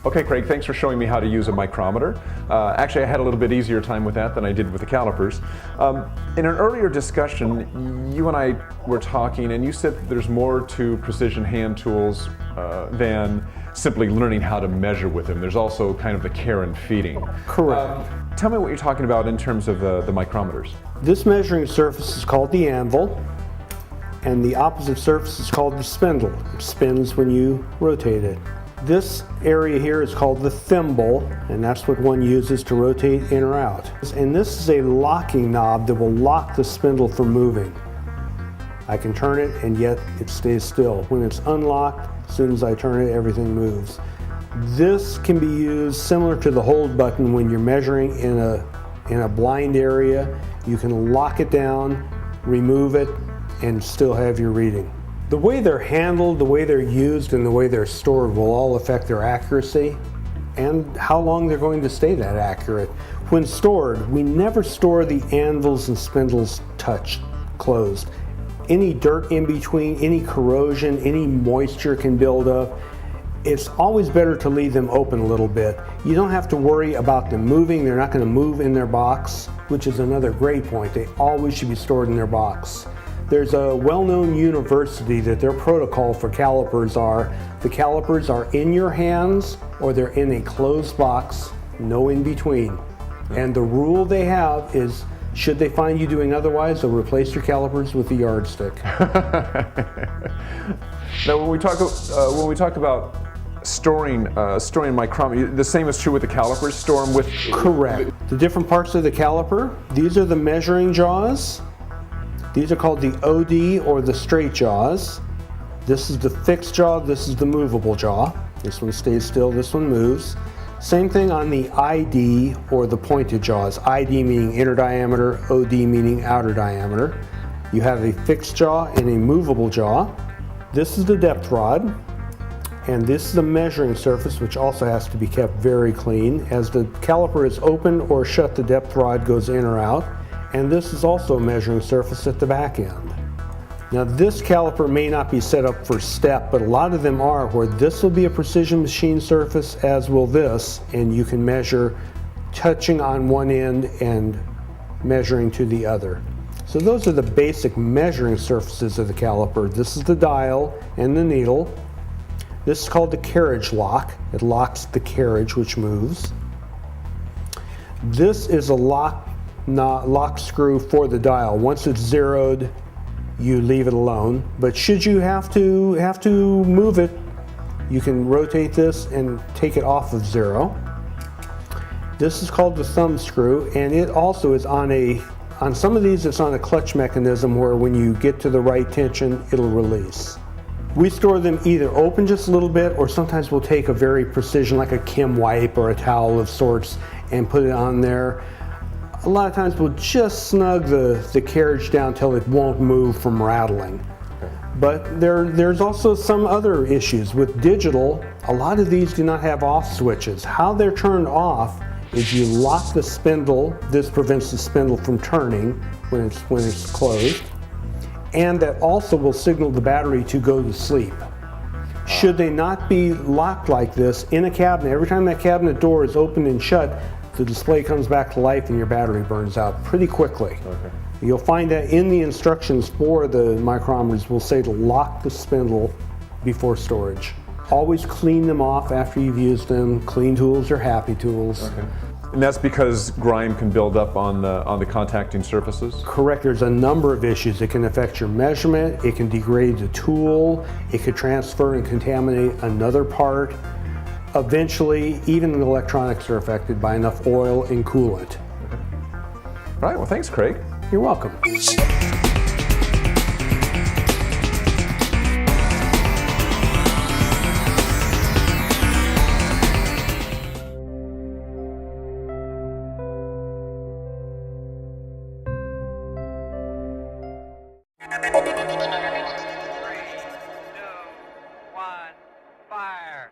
Okay, Craig, thanks for showing me how to use a micrometer. Actually, I had a little bit easier time with that than I did with the calipers. In an earlier discussion, you and I were talking, and you said that there's more to precision hand tools than simply learning how to measure with them. There's also kind of the care and feeding. Correct. Tell me what you're talking about in terms of the micrometers. This measuring surface is called the anvil, and the opposite surface is called the spindle. It spins when you rotate it. This area here is called the thimble, and that's what one uses to rotate in or out. And this is a locking knob that will lock the spindle from moving. I can turn it and yet it stays still. When it's unlocked, as soon as I turn it, everything moves. This can be used similar to the hold button when you're measuring in a blind area. You can lock it down, remove it, and still have your reading. The way they're handled, the way they're used, and the way they're stored will all affect their accuracy and how long they're going to stay that accurate. When stored, we never store the anvils and spindles closed. Any dirt in between, any corrosion, any moisture can build up. It's always better to leave them open a little bit. You don't have to worry about them moving. They're not going to move in their box, which is another great point. They always should be stored in their box. There's a well-known university that their protocol for calipers are, the calipers are in your hands or they're in a closed box, no in between. And the rule they have is, should they find you doing otherwise, they'll replace your calipers with a yardstick. Now, when we talk about storing micrometers, the same is true with the calipers. Store them with. Correct. The different parts of the caliper. These are the measuring jaws. These are called the OD or the straight jaws. This is the fixed jaw, this is the movable jaw. This one stays still, this one moves. Same thing on the ID or the pointed jaws. ID meaning inner diameter, OD meaning outer diameter. You have a fixed jaw and a movable jaw. This is the depth rod. And this is the measuring surface, which also has to be kept very clean. As the caliper is open or shut, the depth rod goes in or out. And this is also a measuring surface at the back end. Now this caliper may not be set up for step, but a lot of them are, where this will be a precision machine surface, as will this, and you can measure touching on one end and measuring to the other. So those are the basic measuring surfaces of the caliper. This is the dial and the needle. This is called the carriage lock. It locks the carriage, which moves. This is a lock screw for the dial. Once it's zeroed, you leave it alone. But should you have to move it, you can rotate this and take it off of zero. This is called the thumb screw, and it also is on some of these it's on a clutch mechanism where when you get to the right tension, it'll release. We store them either open just a little bit, or sometimes we'll take a very precision, like a Kim wipe or a towel of sorts, and put it on there. A lot of times we'll just snug the carriage down till it won't move from rattling. But there's also some other issues. With digital, a lot of these do not have off switches. How they're turned off is you lock the spindle. This prevents the spindle from turning when it's closed. And that also will signal the battery to go to sleep. Should they not be locked like this in a cabinet, every time that cabinet door is opened and shut, the display comes back to life and your battery burns out pretty quickly. Okay. You'll find that in the instructions for the micrometers will say to lock the spindle before storage. Always clean them off after you've used them. Clean tools are happy tools. Okay. And that's because grime can build up on the contacting surfaces? Correct. There's a number of issues. It can affect your measurement, it can degrade the tool, it could transfer and contaminate another part. Eventually, even the electronics are affected by enough oil and coolant. Okay. All right, well, thanks, Craig. You're welcome. Three, two, one, fire.